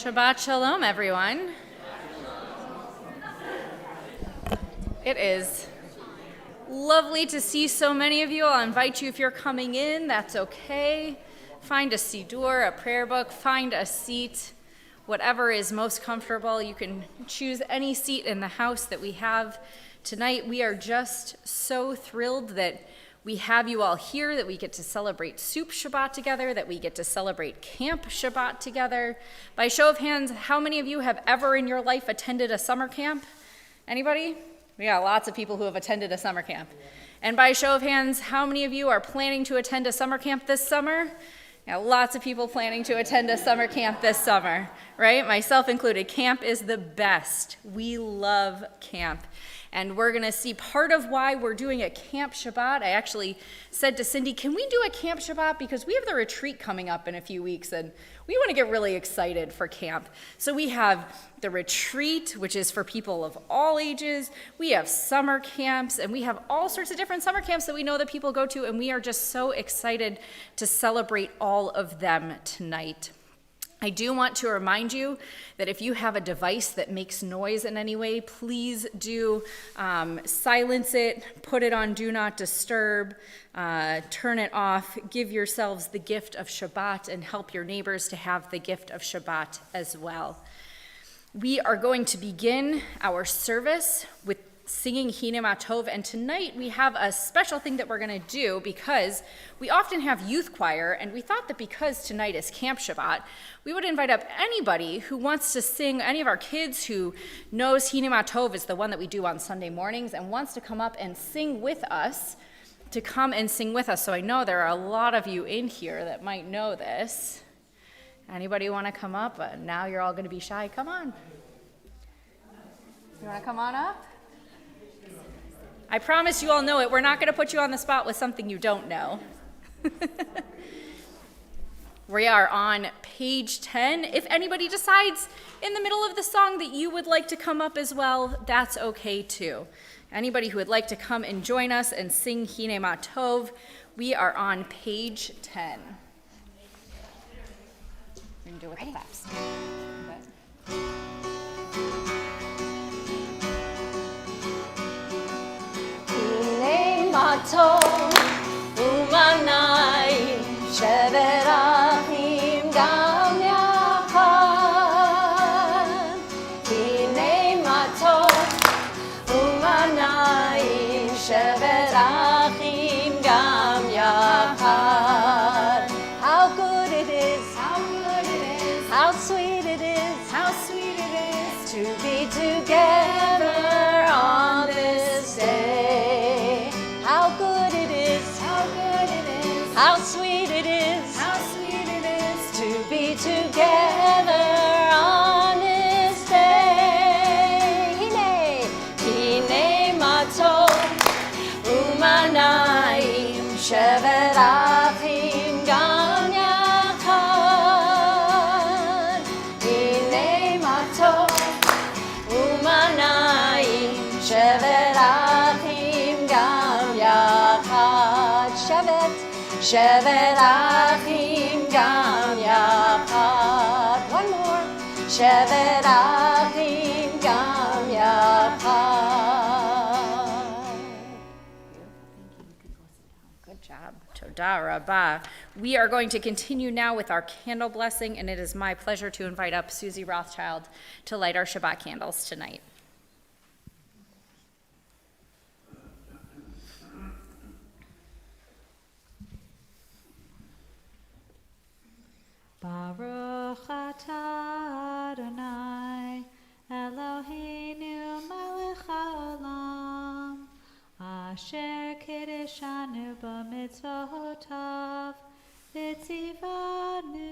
Shabbat Shalom, everyone. It is lovely to see so many of you. I'll invite you, if you're coming in, that's okay. Find a siddur, a prayer book, find a seat, whatever is most comfortable. You can choose any seat in the house that we have tonight. We are just so thrilled that we have you all here, that we get to celebrate Soup Shabbat together, that we get to celebrate Camp Shabbat together. By show of hands, how many of you have ever in your life attended a summer camp? Anybody? We got lots of people who have attended a summer camp. And by show of hands, how many of you are planning to attend a summer camp this summer? Yeah, lots of people planning to attend a summer camp this summer, right? Myself included. Camp is the best. We love camp. And we're going to see part of why we're doing a Camp Shabbat. I actually said to Cindy, can we do a Camp Shabbat? Because we have the retreat coming up in a few weeks, and we want to get really excited for camp. So we have the retreat, which is for people of all ages. We have summer camps, and we have all sorts of different summer camps that we know that people go to, and we are just so excited to celebrate all of them tonight. I do want to remind you that if you have a device that makes noise in any way, please do silence it, put it on Do Not Disturb, turn it off, give yourselves the gift of Shabbat, and help your neighbors to have the gift of Shabbat as well. We are going to begin our service with singing Hine Ma Tov, and tonight we have a special thing that we're going to do because we often have youth choir, and we thought that because tonight is Camp Shabbat, we would invite up anybody who wants to sing, any of our kids who knows Hine Ma Tov is the one that we do on Sunday mornings and wants to come up and sing with us, to come and sing with us. So I know there are a lot of you in here that might know this. Anybody want to come up? Now you're all going to be shy. Come on. You want to come on up? I promise you all know it. We're not going to put you on the spot with something you don't know. We are on page 10. If anybody decides in the middle of the song that you would like to come up as well, that's okay too. Anybody who would like to come and join us and sing Hine Ma Tov, we are on page 10. We're going to do it with the claps. Tov umanayim sheverachim gam yachad. Hinei ma tov umanayim sheverachim gam yachad. How good it is, how good it is, how sweet it is, how sweet it is to be together on this day. How good it is, how good it is, how sweet it is, how sweet it is to be together on this day. Hine ma tov umanayim sheverachim gam yachad. Hine ma tov umanayim sheverachim gam yachad. Shevet achim gam yachad. One more. Shevet achim gam yachad. Good job. Toda Rabbah. We are going to continue now with our candle blessing, and it is my pleasure to invite up Susie Rothschild to light our Shabbat candles tonight. Baruch atah Adonai Eloheinu melech haolam asher kiddushanu b'mitzvotav v'tzivanu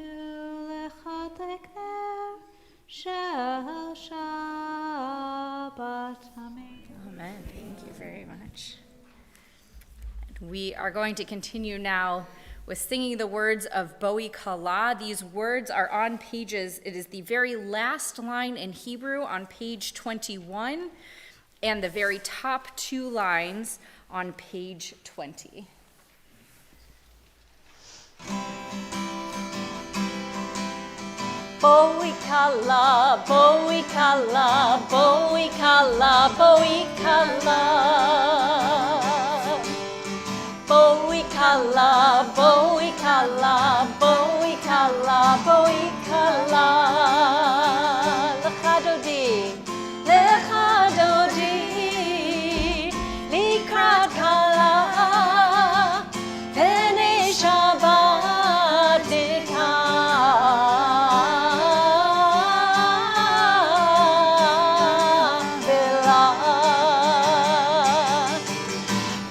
lechadlik ner shel Shabbat. Amen. Amen. Thank you very much. We are going to continue now with singing the words of Boi Kala. These words are on pages, it is the very last line in Hebrew on page 21, and the very top two lines on page 20. Boikala, boikala, boikala, boikala. Boikala, boikala, boikala, boikala. Lechadodi, lechadodi, likrat kala, pene Shabbat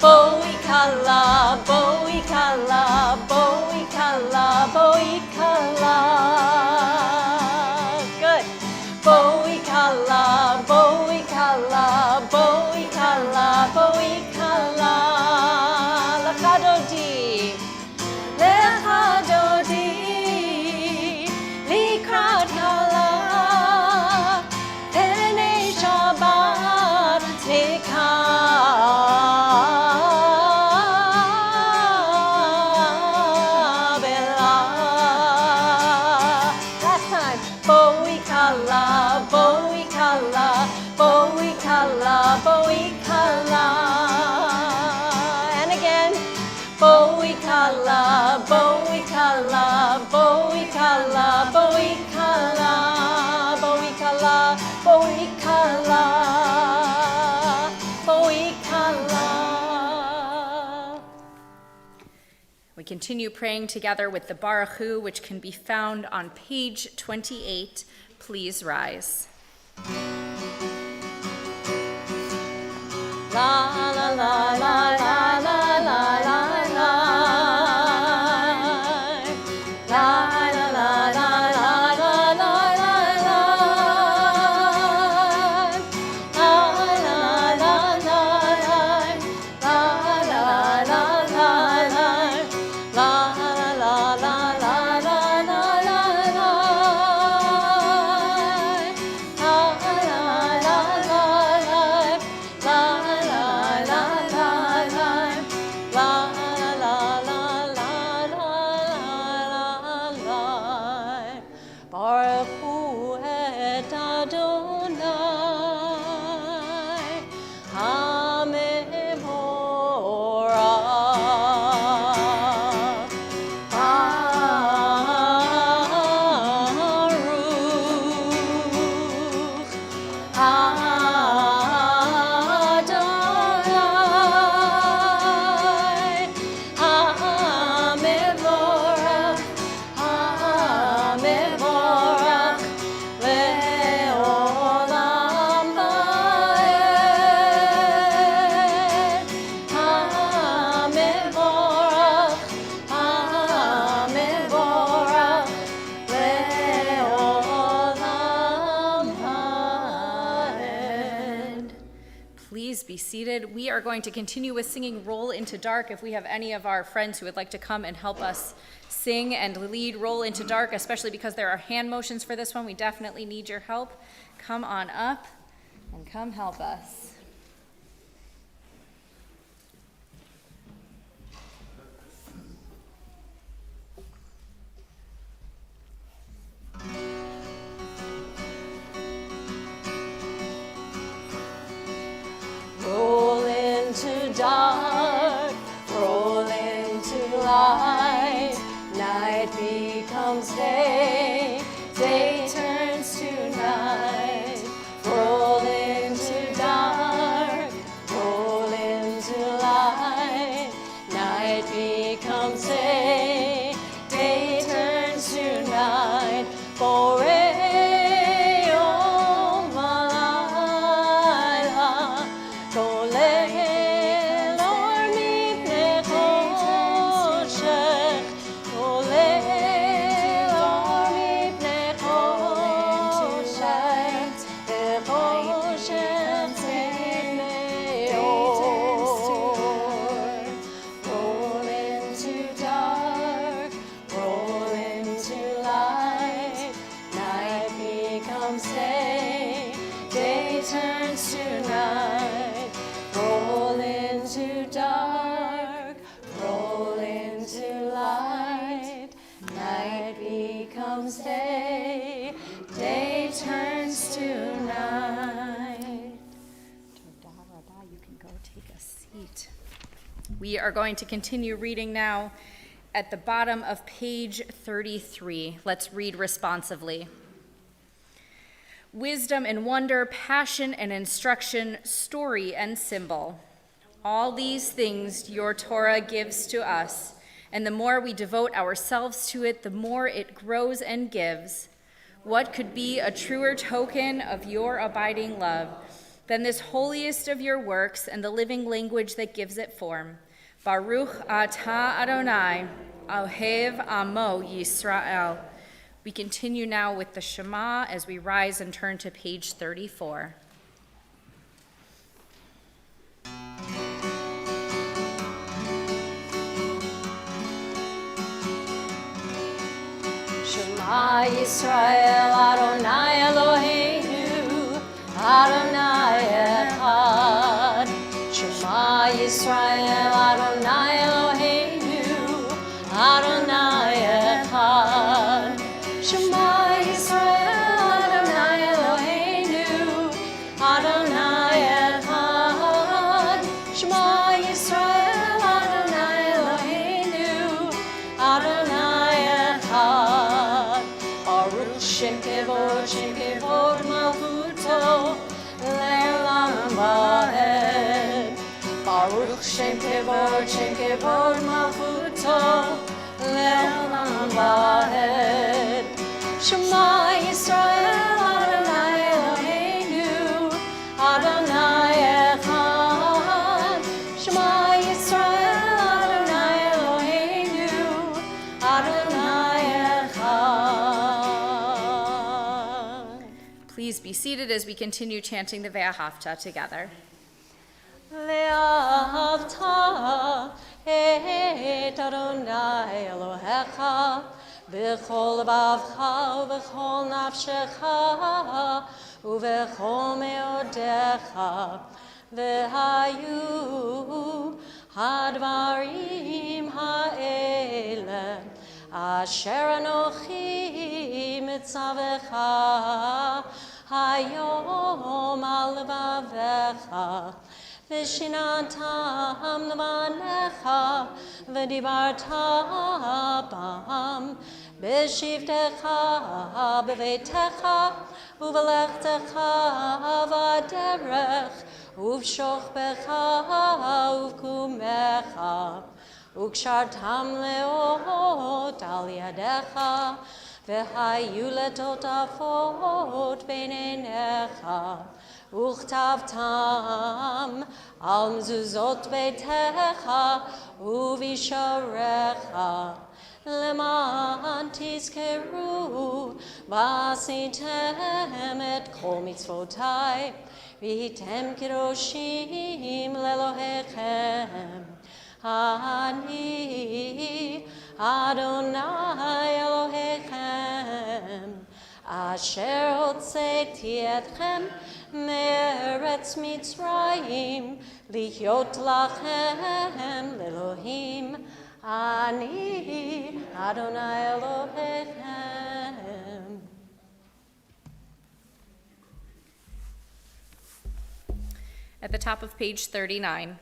Boikala, boikala, boikala, boikala. Good. Boikala, boikala, boikala, boikala. Lechadodi, lechadodi, likrat kala, pene Shabbat Boikala, boikala, boikala, boikala. And again. Boikala, boikala, boikala, boikala, boikala, boikala, boikala. We continue praying together with the Baruch Hu, which can be found on page 28. Please rise. La la la la la la la la la. La la la la la la la la la. La la la la la. La la la la la. La la la la la la la la. Baruch Hu et Adonai HaMevorach. Baruch Adonai HaMevorach, HaMevorach le'olam va'ed. HaMevorach, HaMevorach le'olam va'ed. Please be seated. We are going to continue with singing Roll Into Dark. If we have any of our friends who would like to come and help us sing and lead Roll Into Dark, especially because there are hand motions for this one, we definitely need your help. Come on up and come help us. Roll into dark, roll into light. Night becomes day, day turns to night. Roll into dark, roll into light. Night becomes day, day turns to night. Boreyom v'layla, kolel or mipnei choshech, kolel or mipnei choshech, v'choshech mipnei or. Roll into dark, roll into light. Night becomes day, day turns to night. Roll into dark, roll into light. Night becomes day, We are going to continue reading now at the bottom of page 33. Let's read responsively. Wisdom and wonder, passion and instruction, story and symbol. All these things your Torah gives to us, and the more we devote ourselves to it, the more it grows and gives. What could be a truer token of your abiding love than this holiest of your works and the living language that gives it form? Baruch atah Adonai, Ohev Amo Yisrael. We continue now with the Shema as we rise and turn to page 34. Shema Yisrael, Adonai Eloheinu, Adonai Echad. Shema Yisrael, Adonai Eloheinu, Adonai Echad. Shema Yisrael, Adonai Eloheinu, Adonai Echad. Shema Yisrael, Adonai Eloheinu, Adonai Echad. Baruch Shem Kevod Malchuto, Le'olam Vaed. Baruch Shem Kevod Malchuto, Le'olam Vaed. Shema Yisrael, Adonai Eloheinu, Adonai Echad. Shema Yisrael, Adonai Eloheinu, Adonai Echad. Please be seated as we continue chanting the Vayechi together. Ve'ahavta et Adonai Elohecha v'chol lebavcha v'chol nafshecha uv'chol meodecha v'hayu hadvarim ha'ele asher anochi mitzavecha hayom al levavecha V'shinatam levanecha, v'dibarta bam, b'shivtecha, b'veitecha, u'v'lechtecha v'aderech, u'v'shochbecha, u'v'kumecha, u'kshartam leot al yadecha, v'hayu letotafot b'neinecha, Uchtavtam al mezuzot beitecha uvisharecha leman tizkeru v'asitem et kol mitzvotai v'hitem kiroshim lelohechem ani Adonai Elohechem asher hotzeti etchem Meretz Mitzrayim, lichot lachem lelohim, ani Adonai Elohechem. At the top of page 39.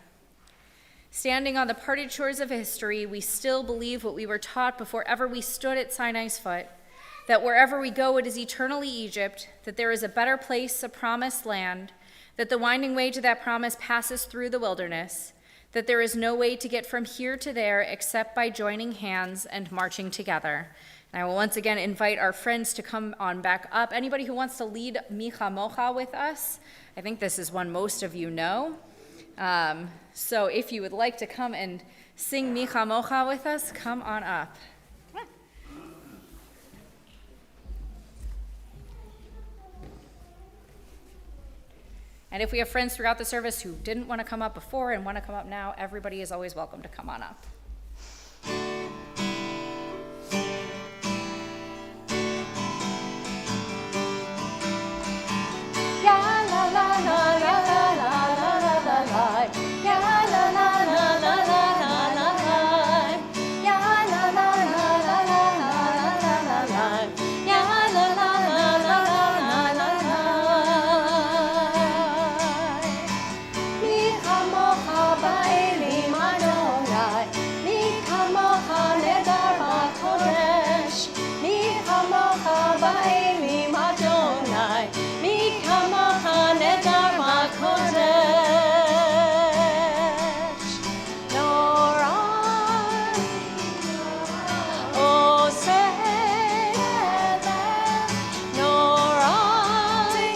Standing on the parted shores of history, we still believe what we were taught before ever we stood at Sinai's foot, that wherever we go, it is eternally Egypt, that there is a better place, a promised land, that the winding way to that promise passes through the wilderness, that there is no way to get from here to there except by joining hands and marching together. And I will once again invite our friends to come on back up. Anybody who wants to lead Micha Mocha with us, I think this is one most of you know. So if you would like to come and sing Micha Mocha with us, come on up. And if we have friends throughout the service who didn't want to come up before and want to come up now, everybody is always welcome to come on up. Mocha ba'elim ano Elim Adonai, mi kamocha nedar makodesh. Norai, oseh eleh, norai,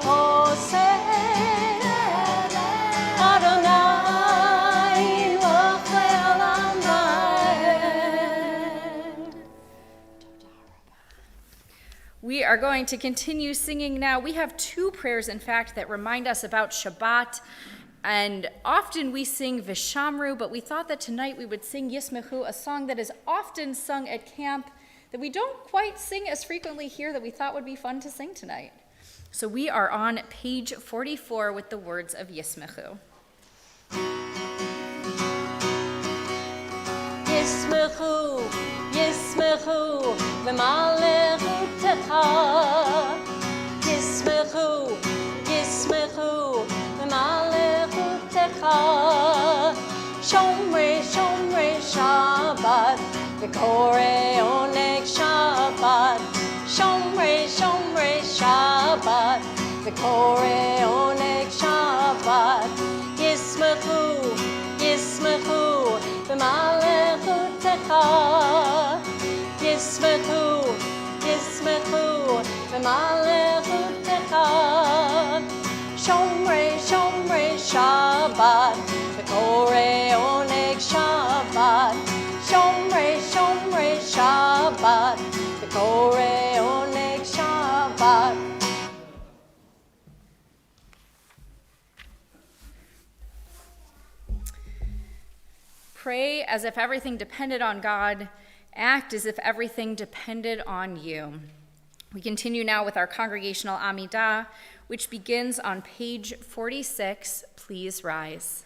oseh eleh, Adonai loch le'olam va'ed. We are going to continue singing now. We have two prayers, in fact, that remind us about Shabbat. And often we sing Vishamru, but we thought that tonight we would sing Yismechu, a song that is often sung at camp, that we don't quite sing as frequently here, that we thought would be fun to sing tonight. So we are on page 44 with the words of Yismechu. Yismechu, Yismechu, v'malechutecha. Yismechu, Yismechu, v'malechutecha. Shomrei, Shomrei Shabbat, v'korei oneg Shabbat. Shomrei, Shomrei Shabbat, v'korei oneg Shabbat. Yismechu, Yismechu, v'malechutecha. Yismechu, Yismechu, v'malechutecha. Shomrei, Shomrei Shabbat, v'korei oneg Shabbat. Shomrei, Shomrei Shabbat, v'korei oneg Shabbat. Pray as if everything depended on God. Act as if everything depended on you. We continue now with our congregational Amidah, which begins on page 46. Please rise.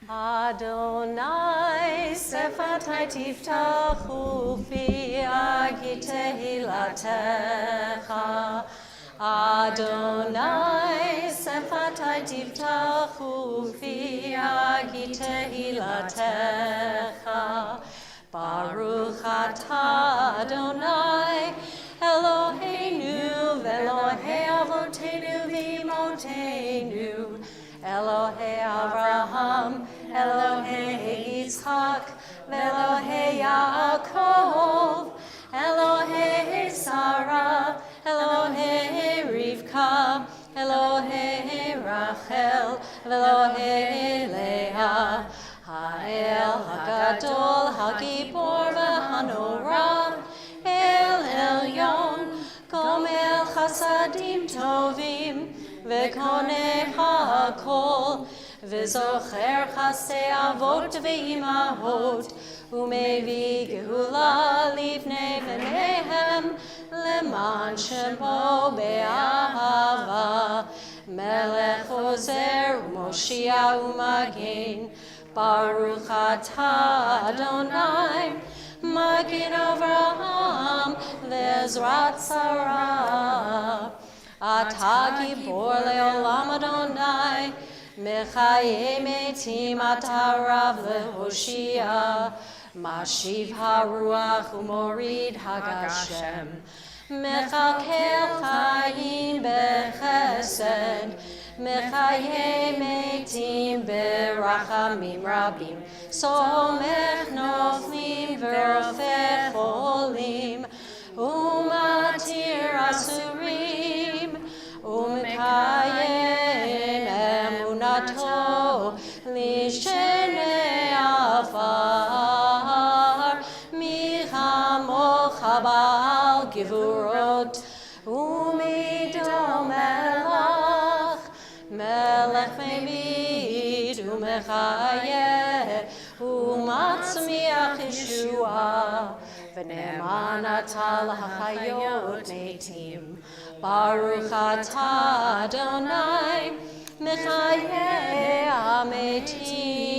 Adonai sefatai tiftachu fi agitehilatecha. Adonai sefatai tiftachu fi agitehilatecha. Baruch atah Adonai Eloheinu v'Elohei avotenu v'imotenu. Elohei Avraham, Elohei Yitzchak, Elohei Yaakov, Elohei Sarah, Elohei Rivka, Elohei Rachel, Elohei Leah, Ha'el HaGadol, HaGibor v'Hanorah, El Elyon, Gomel Chasadim Tovim, V'koneh ha'kol, v'zocher chasei avot ve'imahot, u'mevi geula livnei v'nehem, leman shemo be'ahava, melech ozer u'moshia u'magen, baruch atah Adonai, magen Avraham, ve'ezrat Sarah. Atah gibor le'olam Adonai, mechayei metim atah rav lehoshia, mashiv haruach u'morid hagashem, mechalkel chayim bechesed, mechayei metim berachamim rabim, somech noflim v'rofeh cholim, u'matir asurim, umekayem emunato lishenei afar, michamocha ba'al gevurot, umidom melach, melech mevit umechayeh, umatzmiach Yeshua, v'ne'eman atah l'hachayot metim. Baruch atah Adonai, mechayei hametim.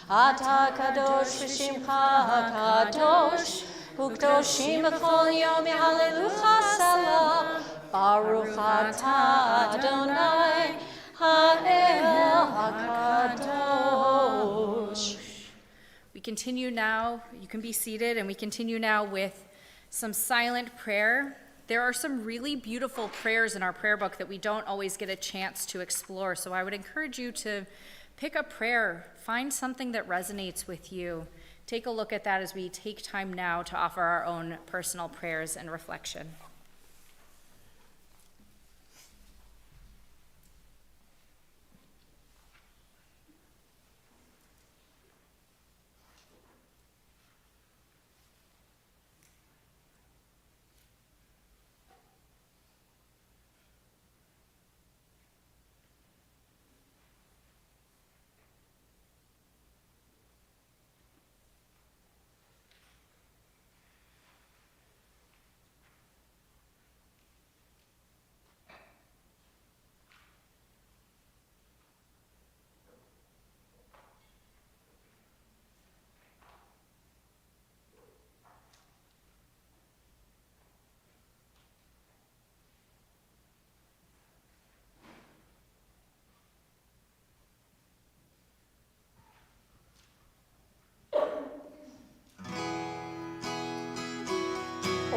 Atah kadosh v'shimcha kadosh, u'kdoshim b'chol yom yehalelucha salah. Baruch atah Adonai, ha'el hakadosh. We We continue now, you can be seated, and we continue now with some silent prayer. There are some really beautiful prayers in our prayer book that we don't always get a chance to explore, so I would encourage you to pick a prayer, find something that resonates with you. Take a look at that as we take time now to offer our own personal prayers and reflection.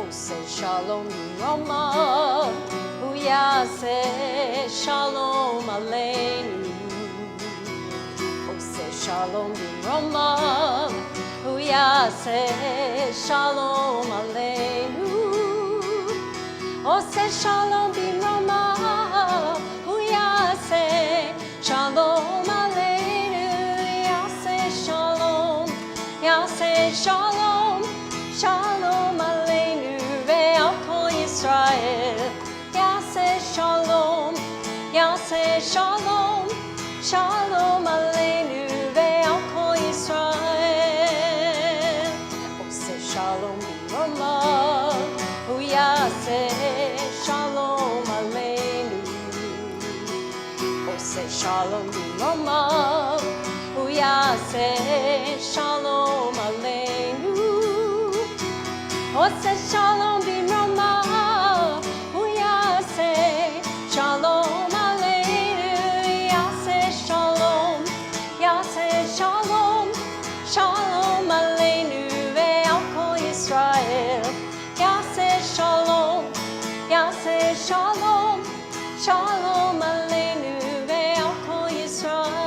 Say shalom Roma, hu yaseh shalom aleinu. Say shalom Roma, hu yaseh shalom aleinu. Say shalom Roma, hu yaseh shalom aleinu. Yaseh shalom, yaseh shalom, shalom aleinu. Israel, Yaseh Shalom, Yaseh Shalom, Shalom Aleinu ve'al kol Yisrael. Oseh Shalom b'roma, hu Yaseh Shalom Aleinu. Oseh Shalom b'roma, hu Yaseh Shalom Aleinu. Oseh Shalom b'roma, hu yaseh shalom aleinu. Yaseh shalom, yaseh shalom, shalom aleinu ve'al kol Yisrael. Yaseh shalom, yaseh shalom, shalom aleinu ve'al kol Yisrael.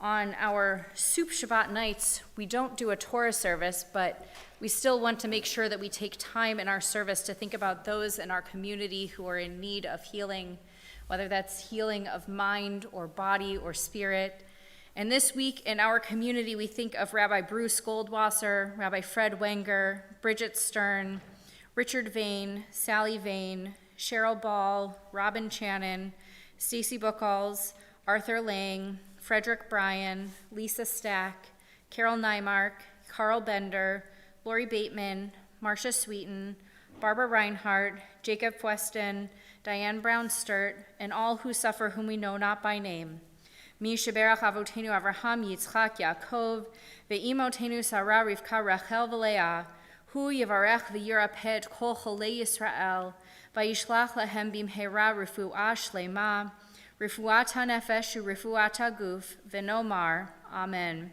On our Soup Shabbat nights, we don't do a Torah service, but we still want to make sure that we take time in our service to think about those in our community who are in need of healing, whether that's healing of mind or body or spirit. And this week in our community, we think of Rabbi Bruce Goldwasser, Rabbi Fred Wenger, Bridget Stern, Richard Vane, Sally Vane, Cheryl Ball, Robin Channon, Stacy Buchholz, Arthur Lang, Frederick Bryan, Lisa Stack, Carol Nymark, Carl Bender, Lori Bateman, Marcia Sweeten, Barbara Reinhardt, Jacob Weston, Diane Brown-Sturt, and all who suffer whom we know not by name. Mi sheberach avotenu Avraham, Yitzchak, Yaakov, ve'imotenu Sarah, Rivka, Rachel, v'Leah, hu yivarech v'yirapeh kol cholei Yisrael, vayishlach lahem bimheira refuah shlema, refuata nefesh u'refuata guf, v'nomar, Amen.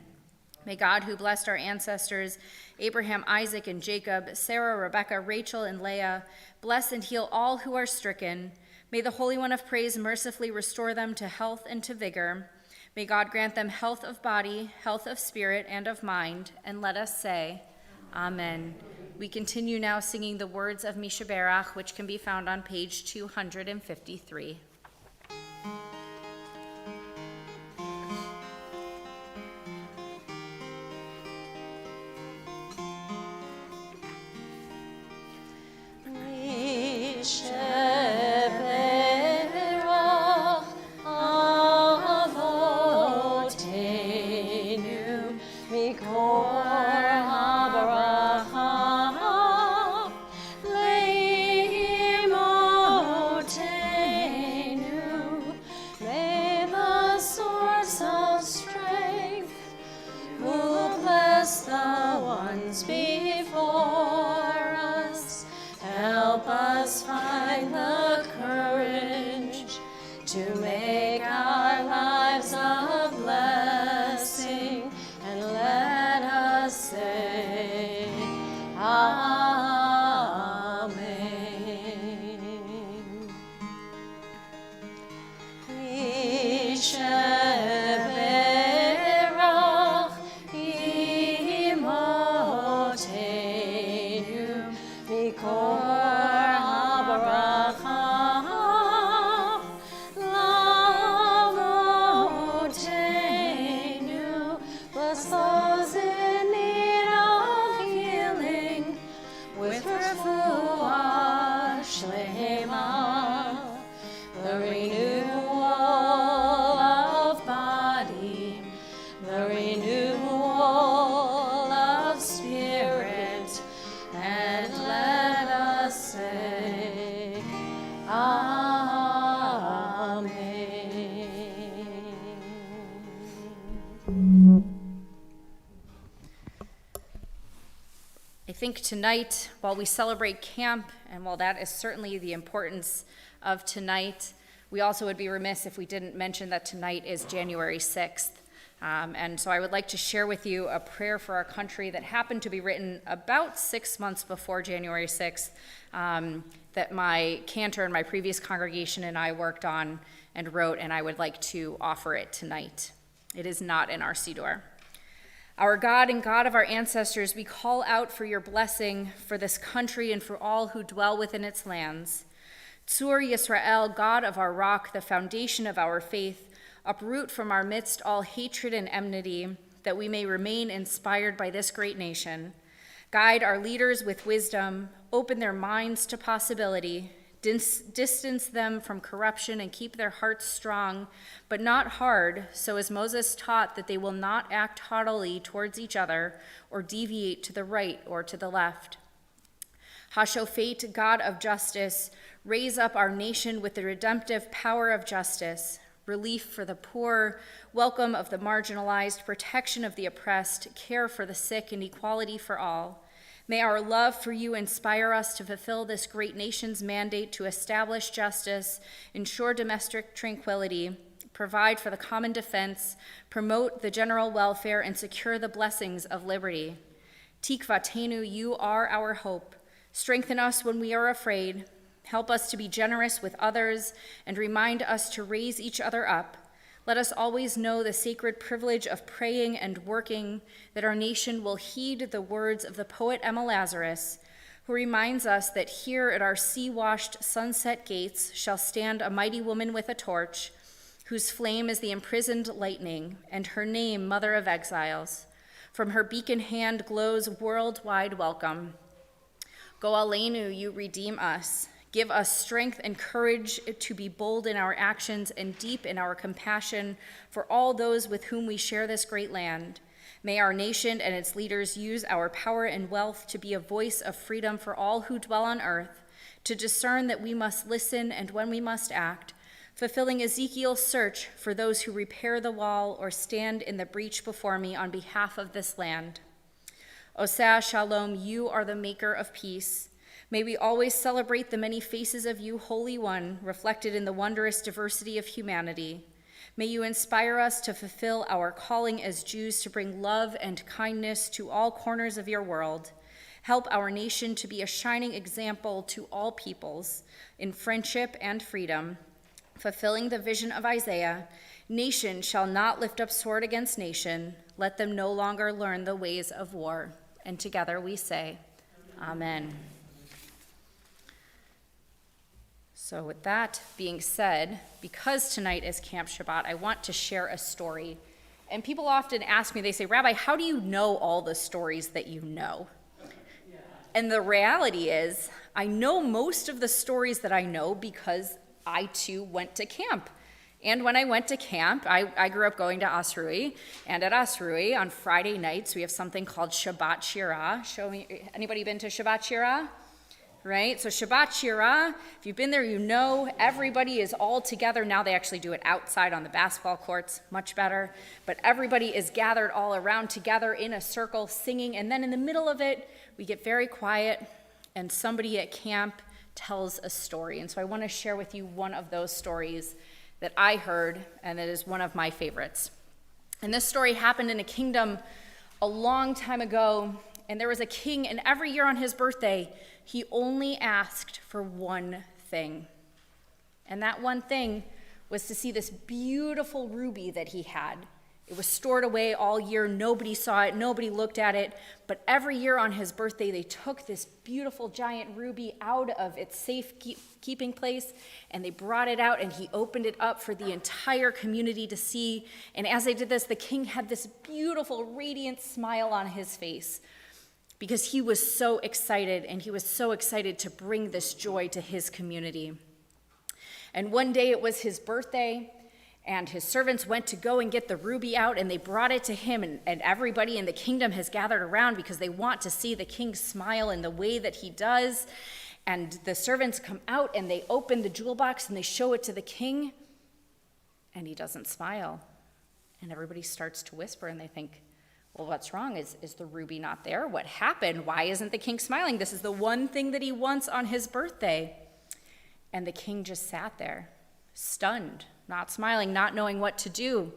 May God, who blessed our ancestors, Abraham, Isaac, and Jacob, Sarah, Rebekah, Rachel, and Leah, bless and heal all who are stricken. May the Holy One of Praise mercifully restore them to health and to vigor. May God grant them health of body, health of spirit, and of mind. And let us say, Amen. We continue now singing the words of Mi Sheberach, which can be found on page 253. Shema, the renewal of body, the renewal of spirit, and let us say, Amen. I think tonight, while we celebrate camp, and while that is certainly the importance of tonight, we also would be remiss if we didn't mention that tonight is January 6th. And so I would like to share with you a prayer for our country that happened to be written about 6 months before January 6th, that my cantor and my previous congregation and I worked on and wrote, and I would like to offer it tonight. It is not in our Siddur. Our God and God of our ancestors, we call out for your blessing for this country and for all who dwell within its lands. Tzur Yisrael, God of our rock, the foundation of our faith, uproot from our midst all hatred and enmity, that we may remain inspired by this great nation. Guide our leaders with wisdom, open their minds to possibility, distance them from corruption and keep their hearts strong, but not hard, so as Moses taught that they will not act haughtily towards each other or deviate to the right or to the left. Hashofet, God of justice, raise up our nation with the redemptive power of justice, relief for the poor, welcome of the marginalized, protection of the oppressed, care for the sick, and equality for all. May our love for you inspire us to fulfill this great nation's mandate to establish justice, ensure domestic tranquility, provide for the common defense, promote the general welfare, and secure the blessings of liberty. Tikvatenu, you are our hope. Strengthen us when we are afraid. Help us to be generous with others and remind us to raise each other up. Let us always know the sacred privilege of praying and working, that our nation will heed the words of the poet Emma Lazarus, who reminds us that here at our sea-washed sunset gates shall stand a mighty woman with a torch, whose flame is the imprisoned lightning, and her name Mother of Exiles. From her beacon hand glows worldwide welcome. Goalenu, you redeem us. Give us strength and courage to be bold in our actions and deep in our compassion for all those with whom we share this great land. May our nation and its leaders use our power and wealth to be a voice of freedom for all who dwell on earth, to discern that we must listen and when we must act, fulfilling Ezekiel's search for those who repair the wall or stand in the breach before me on behalf of this land. Oseh Shalom, you are the maker of peace. May we always celebrate the many faces of you, Holy One, reflected in the wondrous diversity of humanity. May you inspire us to fulfill our calling as Jews to bring love and kindness to all corners of your world. Help our nation to be a shining example to all peoples in friendship and freedom, fulfilling the vision of Isaiah. Nation shall not lift up sword against nation. Let them no longer learn the ways of war. And together we say, Amen. So with that being said, because tonight is Camp Shabbat, I want to share a story. And people often ask me, they say, Rabbi, how do you know all the stories that you know? And the reality is, I know most of the stories that I know because I too went to camp. And when I went to camp, I grew up going to Asrui. And at Asrui, on Friday nights, we have something called Shabbat Shirah. Anybody been to Shabbat Shirah? Right? So Shabbat Shirah, if you've been there, you know everybody is all together. Now they actually do it outside on the basketball courts, much better. But everybody is gathered all around together in a circle singing. And then in the middle of it, we get very quiet and somebody at camp tells a story. And so I want to share with you one of those stories that I heard, and it is one of my favorites. And this story happened in a kingdom a long time ago, and there was a king, and every year on his birthday, he only asked for one thing. And that one thing was to see this beautiful ruby that he had. It was stored away all year. Nobody saw it. Nobody looked at it. But every year on his birthday, they took this beautiful giant ruby out of its safe keeping place, and they brought it out, and he opened it up for the entire community to see. And as they did this, the king had this beautiful, radiant smile on his face. because he was so excited, and he was so excited to bring this joy to his community. And one day it was his birthday, and his servants went to go and get the ruby out, and they brought it to him, and everybody in the kingdom has gathered around because they want to see the king smile in the way that he does. And the servants come out, and they open the jewel box, and they show it to the king, and he doesn't smile. And everybody starts to whisper, and they think, well, what's wrong? Is the ruby not there? What happened? Why isn't the king smiling? This is the one thing that he wants on his birthday. And the king just sat there, stunned, not smiling, not knowing what to do.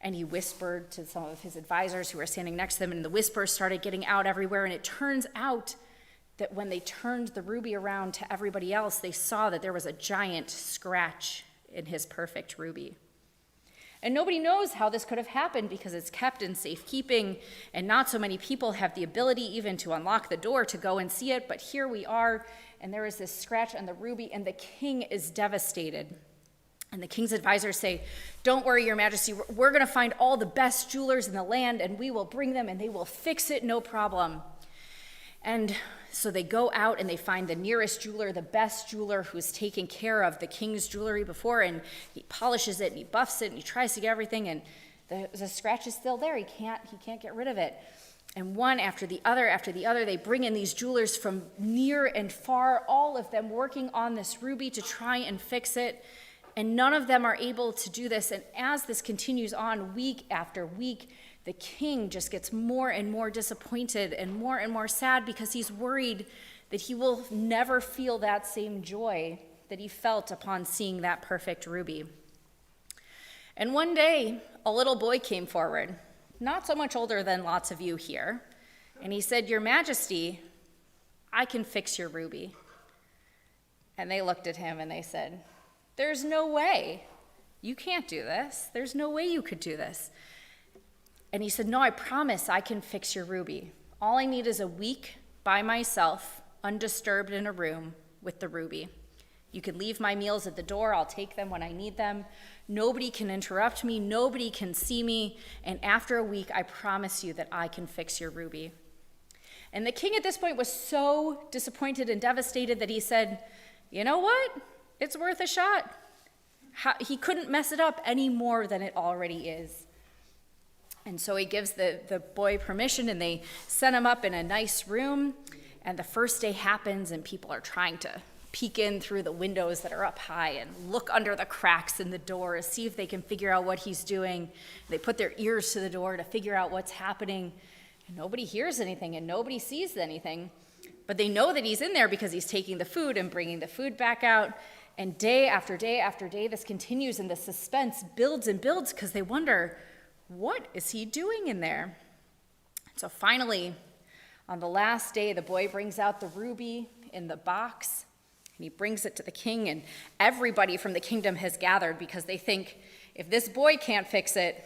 And he whispered to some of his advisors who were standing next to him, and the whispers started getting out everywhere. And it turns out that when they turned the ruby around to everybody else, they saw that there was a giant scratch in his perfect ruby. And nobody knows how this could have happened because it's kept in safekeeping, and not so many people have the ability even to unlock the door to go and see it. But here we are, and there is this scratch on the ruby, and the king is devastated. And the king's advisors say, don't worry, your majesty, we're going to find all the best jewelers in the land, and we will bring them, and they will fix it, no problem. And so they go out and they find the nearest jeweler, the best jeweler who's taken care of the king's jewelry before, and he polishes it and he buffs it and he tries to get everything, and the scratch is still there. He can't get rid of it. And one after the other, they bring in these jewelers from near and far, all of them working on this ruby to try and fix it. And none of them are able to do this. And as this continues on week after week, the king just gets more and more disappointed and more sad because he's worried that he will never feel that same joy that he felt upon seeing that perfect ruby. And one day, a little boy came forward, not so much older than lots of you here, and he said, "Your Majesty, I can fix your ruby." And they looked at him and they said, "There's no way. You can't do this. There's no way you could do this." And he said, "No, I promise I can fix your ruby. All I need is a week by myself, undisturbed in a room with the ruby. You can leave my meals at the door. I'll take them when I need them. Nobody can interrupt me. Nobody can see me. And after a week, I promise you that I can fix your ruby." And the king at this point was so disappointed and devastated that he said, "You know what? It's worth a shot." He couldn't mess it up any more than it already is. And so he gives the boy permission, and they set him up in a nice room. And the first day happens, and people are trying to peek in through the windows that are up high and look under the cracks in the door, see if they can figure out what he's doing. They put their ears to the door to figure out what's happening. And nobody hears anything, and nobody sees anything. But they know that he's in there because he's taking the food and bringing the food back out. And day after day after day, this continues, and the suspense builds and builds because they wonder, what is he doing in there? So finally, on the last day, the boy brings out the ruby in the box, and he brings it to the king, and everybody from the kingdom has gathered because they think, if this boy can't fix it,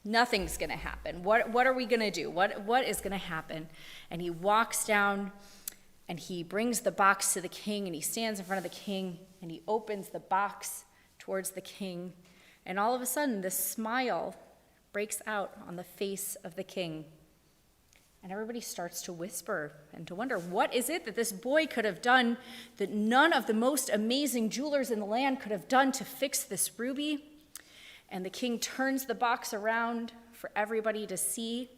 nothing's going to happen. What are we going to do? What is going to happen? And he walks down, and he brings the box to the king, and he stands in front of the king, and he opens the box towards the king, and all of a sudden, this smile breaks out on the face of the king. And everybody starts to whisper and to wonder, what is it that this boy could have done that none of the most amazing jewelers in the land could have done to fix this ruby? And the king turns the box around for everybody to see.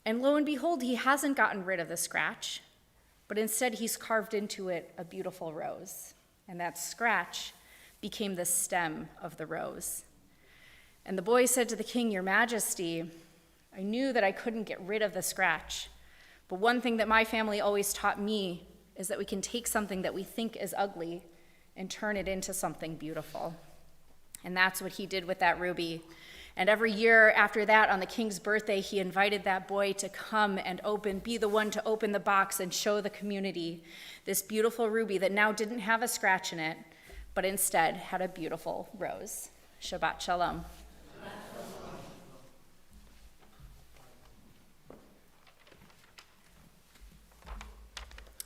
And lo and behold, he hasn't gotten rid of the scratch, but instead he's carved into it a beautiful rose. And that scratch became the stem of the rose. And the boy said to the king, "Your Majesty, I knew that I couldn't get rid of the scratch, but one thing that my family always taught me is that we can take something that we think is ugly and turn it into something beautiful." And that's what he did with that ruby. And every year after that, on the king's birthday, he invited that boy to come and be the one to open the box and show the community this beautiful ruby that now didn't have a scratch in it, but instead had a beautiful rose. Shabbat shalom.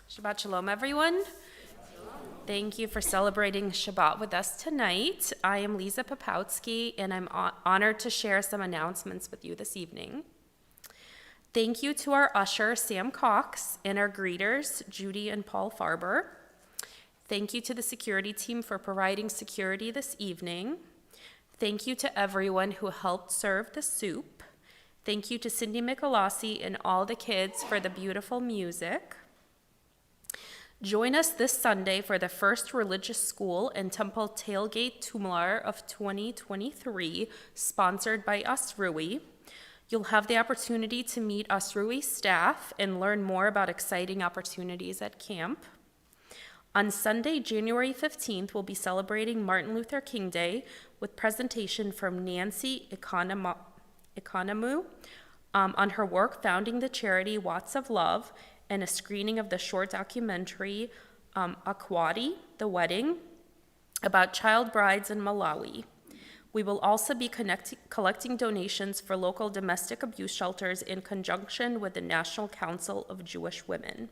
Shabbat shalom, everyone. Thank you for celebrating Shabbat with us tonight. I am Lisa Popowski, and I'm honored to share some announcements with you this evening. Thank you to our usher, Sam Cox, and our greeters, Judy and Paul Farber. Thank you to the security team for providing security this evening. Thank you to everyone who helped serve the soup. Thank you to Cindy Michelossi and all the kids for the beautiful music. Join us this Sunday for the first religious school and temple tailgate Tumlar of 2023, sponsored by Asrui. You'll have the opportunity to meet Asrui staff and learn more about exciting opportunities at camp. On Sunday, January 15th, we'll be celebrating Martin Luther King Day with presentation from Nancy Economou on her work founding the charity Watts of Love, and a screening of the short documentary Akwati, The Wedding, about child brides in Malawi. We will also be collecting donations for local domestic abuse shelters in conjunction with the National Council of Jewish Women.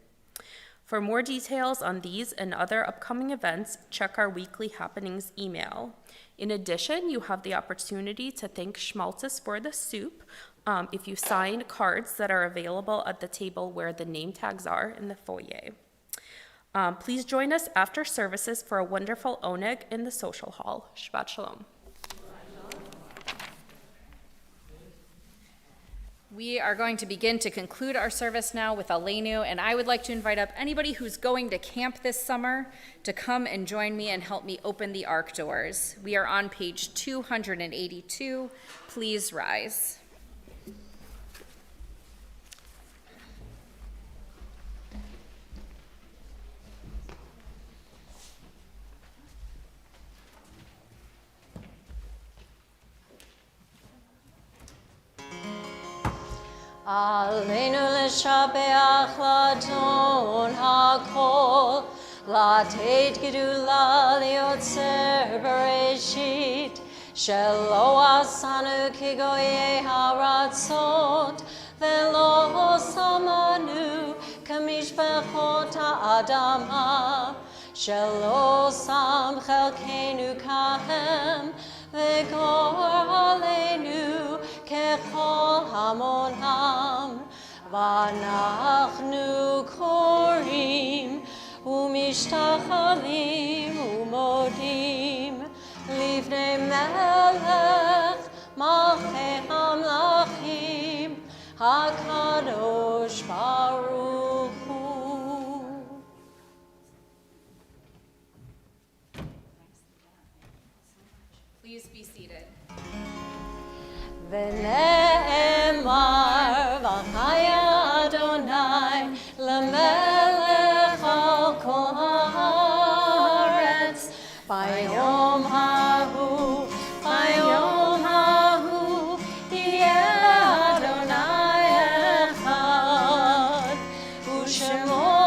For more details on these and other upcoming events, check our weekly happenings email. In addition, you have the opportunity to thank Schmaltzes for the soup if you sign cards that are available at the table where the name tags are in the foyer. Please join us after services for a wonderful oneg in the social hall. Shabbat Shalom. We are going to begin to conclude our service now with Aleinu, and I would like to invite up anybody who's going to camp this summer to come and join me and help me open the ark doors. We are on page 282. Please rise. Aleinu l'shabeach l'adon hakol, לתת גדולה ליוצר בראשית, שלא עשנו כגויי הרצות, ולא שמנו כמשפחות האדמה, שלא שם חלקנו כהם, וגור עלינו ככל המונם, ואנחנו קוראים ומשתחווים ומודים לפני מלך מלכי המלכים הקדוש ברוך הוא. Please be seated. ונאמר וחיה אדוני למלך על כל הארץ ביום ההוא יהיה אדוני אחד ושמו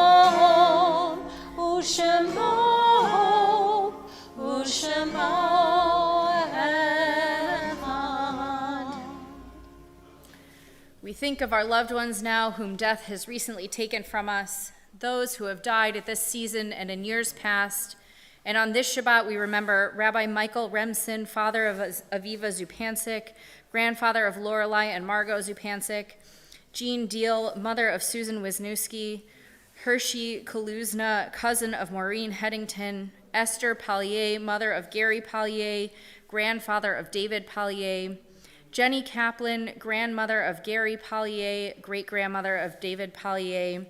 We think of our loved ones now whom death has recently taken from us, those who have died at this season and in years past. And on this Shabbat, we remember Rabbi Michael Remsen, father of Aviva Zupancic, grandfather of Lorelei and Margot Zupancic, Jean Deal, mother of Susan Wisniewski, Hershey Kaluzna, cousin of Maureen Headington, Esther Pallier, mother of Gary Pallier, grandfather of David Pallier, Jenny Kaplan, grandmother of Gary Pallier, great-grandmother of David Pallier,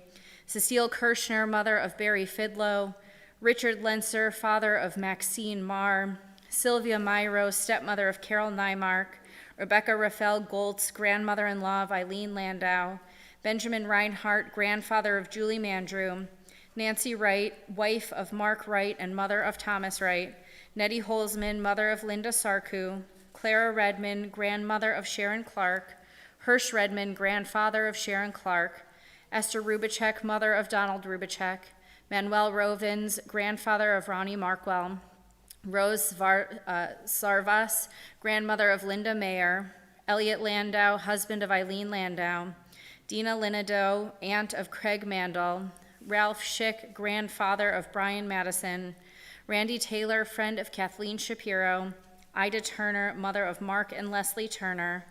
Cecile Kirshner, mother of Barry Fidlow, Richard Lenser, father of Maxine Marr, Sylvia Myro, stepmother of Carol Nymark, Rebecca Raphael Goltz, grandmother-in-law of Eileen Landau, Benjamin Reinhardt, grandfather of Julie Mandrew, Nancy Wright, wife of Mark Wright and mother of Thomas Wright, Nettie Holzman, mother of Linda Sarku, Clara Redmond, grandmother of Sharon Clark, Hirsch Redmond, grandfather of Sharon Clark, Esther Rubicek, mother of Donald Rubicek, Manuel Rovins, grandfather of Ronnie Markwell, Rose Sarvas, grandmother of Linda Mayer, Elliot Landau, husband of Eileen Landau, Dina Linedo, aunt of Craig Mandel, Ralph Schick, grandfather of Brian Madison, Randy Taylor, friend of Kathleen Shapiro, Ida Turner, mother of Mark and Leslie Turner,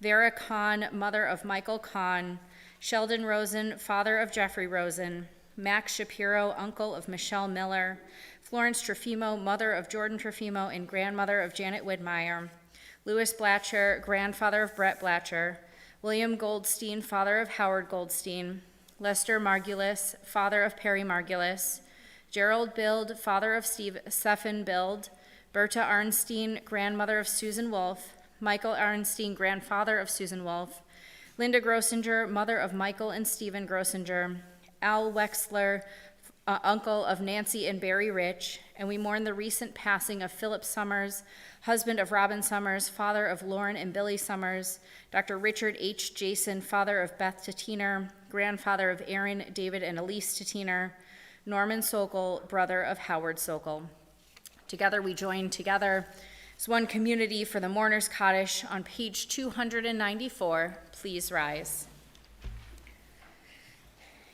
Vera Kahn, mother of Michael Kahn, Sheldon Rosen, father of Jeffrey Rosen, Max Shapiro, uncle of Michelle Miller, Florence Trofimo, mother of Jordan Trofimo and grandmother of Janet Widmeyer, Louis Blatcher, grandfather of Brett Blatcher, William Goldstein, father of Howard Goldstein, Lester Margulis, father of Perry Margulis, Gerald Bild, father of Stephen Bild, Berta Arnstein, grandmother of Susan Wolfe, Michael Arnstein, grandfather of Susan Wolfe, Linda Grossinger, mother of Michael and Stephen Grossinger, Al Wexler, uncle of Nancy and Barry Rich, and we mourn the recent passing of Philip Summers, husband of Robin Summers, father of Lauren and Billy Summers, Dr. Richard H. Jason, father of Beth Tatiner, grandfather of Aaron, David, and Elise Tatiner, Norman Sokol, brother of Howard Sokol. Together we join together as one community for the Mourner's Kaddish on page 294. Please rise.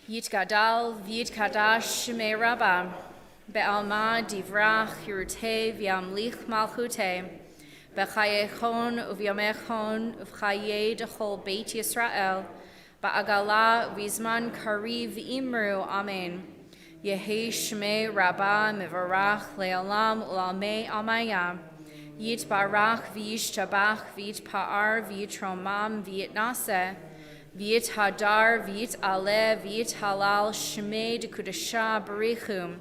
Yitgadal v'yitkadash shmei Rabba, be'alma divrach hirute v'yamlich malchute, b'chayechon u'v'yamechon u'v'chayei d'chol Beit Yisrael, ba'agala v'zman kari v'imru, amen. Yehi shmei Rabba mivarach le'olam u'almei amaya, yitbarach v'yishtabach v'yitpa'ar v'yitromam v'yitnaseh, V'yit hadar, v'yit aleh, v'yit halal, shmei d'kudasha barichum,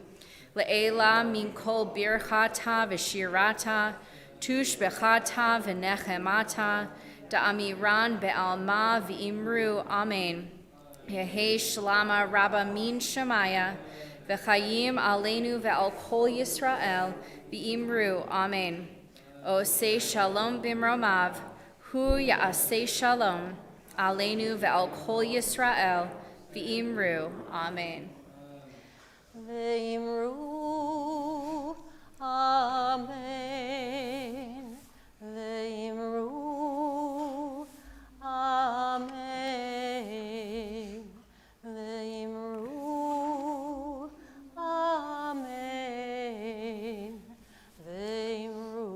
le'ela min kol birchata v'shirata, tush bechata v'nechemata, da'amiran be'alma v'imru, amen. Yehi shlama rabba min shemaya, v'chayim aleinu ve'al kol Yisrael, v'imru, amen. Oseh shalom bimromav, hu ya'aseh shalom, Aleinu ve'al kol Yisrael, v'imru, amen. V'imru, amen. V'imru, amen. V'imru, amen. V'imru,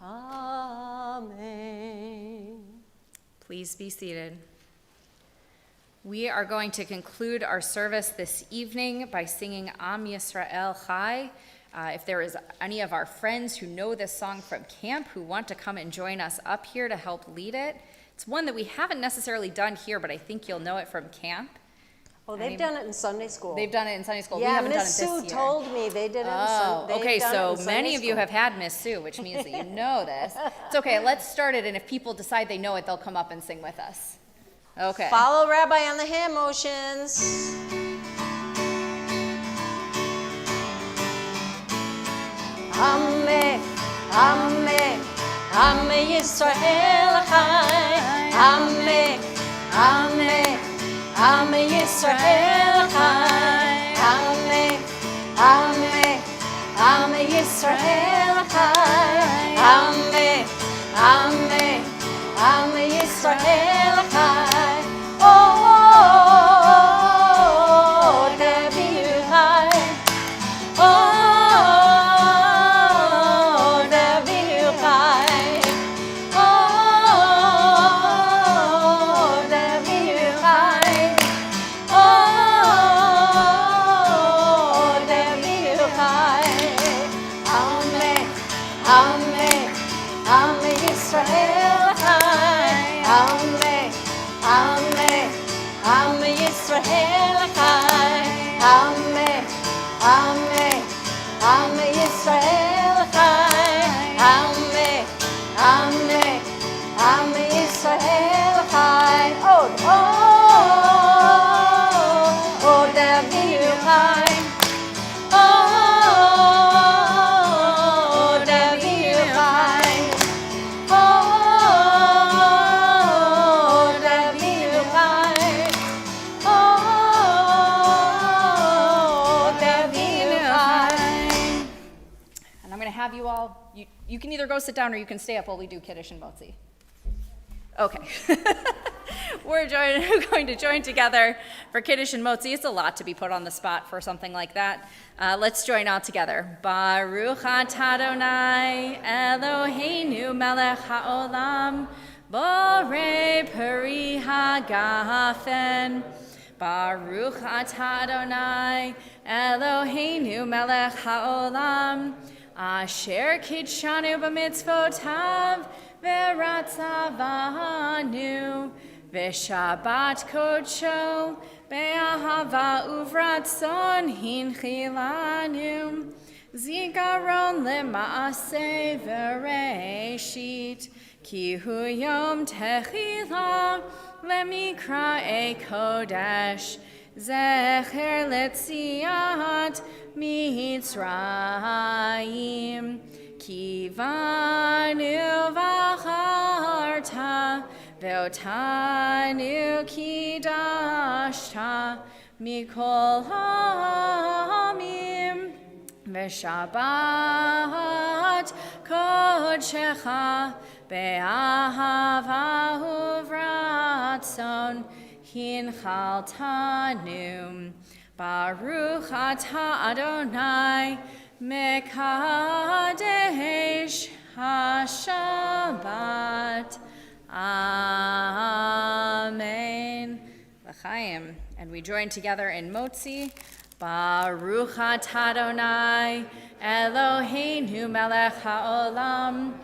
amen. Please be seated. We are going to conclude our service this evening by singing Am Yisrael Chai. If there is any of our friends who know this song from camp who want to come and join us up here to help lead it, it's one that we haven't necessarily done here, but I think you'll know it from camp. Oh, they've done it in Sunday school. They've done it in Sunday school. We Yeah, haven't done it Miss this Sue year. told me they did it in Sunday. Okay, so many of you have had Miss Sue, which means that you know this. It's okay, let's start it, and if people decide they know it, they'll come up and sing with us. Okay. Follow Rabbi on the hand motions. Ame, Ame, Ame Yisrael Chai. Ame, Ame, Ame Yisrael Chai. Ame, Ame, Ame Yisrael Chai. Ame, Ame, Ame Yisrael Chai. Oh, Devi Chai. Oh, Devi Chai. Oh, Devi Chai. Oh, Devi Chai. Amen, Amen, Amen Yisrael Chai. Amen, Amen, Amen Yisrael Chai. Amen, Amen, Amen Yisrael Chai. Amen, Amen, Amen Yisrael Chai. Oh, David Chai. Oh, David Chai. Oh, David Chai. Oh, David Chai. And I'm going to have you all, you can either go sit down or you can stay up while we do Kiddush and Motzi. Okay. We're going to join together for Kiddush and Motzi. It's a lot to be put on the spot for something like that. Let's join all together. Baruch atah Adonai Eloheinu melech haolam Borei Peri Hagafen. Baruch atah Adonai, Eloheinu melech haolam, asher kidshanu b'mitzvotav, v'ratzavanu, v'shabbat kodsho, be'ahava uvratzon hinchilanu, zikaron lema'aseh v'reishit, ki hu yom techila, Lemikra kodesh, zecher letziat Mitzrayim, kivanu v'acharta, ve'otanu kidashta, mikol ha'amim, v'shabbat kodshecha, be'ahava uvratzon hinchaltanu. Baruch atah Adonai mekadesh haShabbat. Amen. L'chaim. And we join together in Motzi. Baruch atah Adonai Eloheinu melech haolam,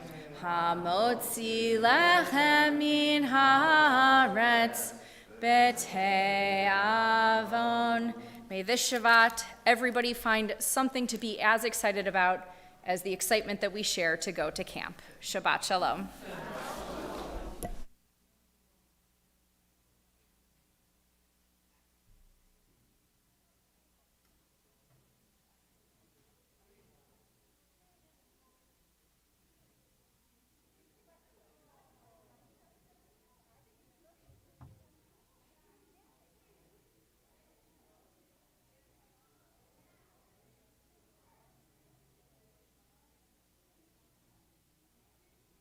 Hamotzi lechem min haaretz b'te'avon. May this Shabbat everybody find something to be as excited about as the excitement that we share to go to camp. Shabbat shalom.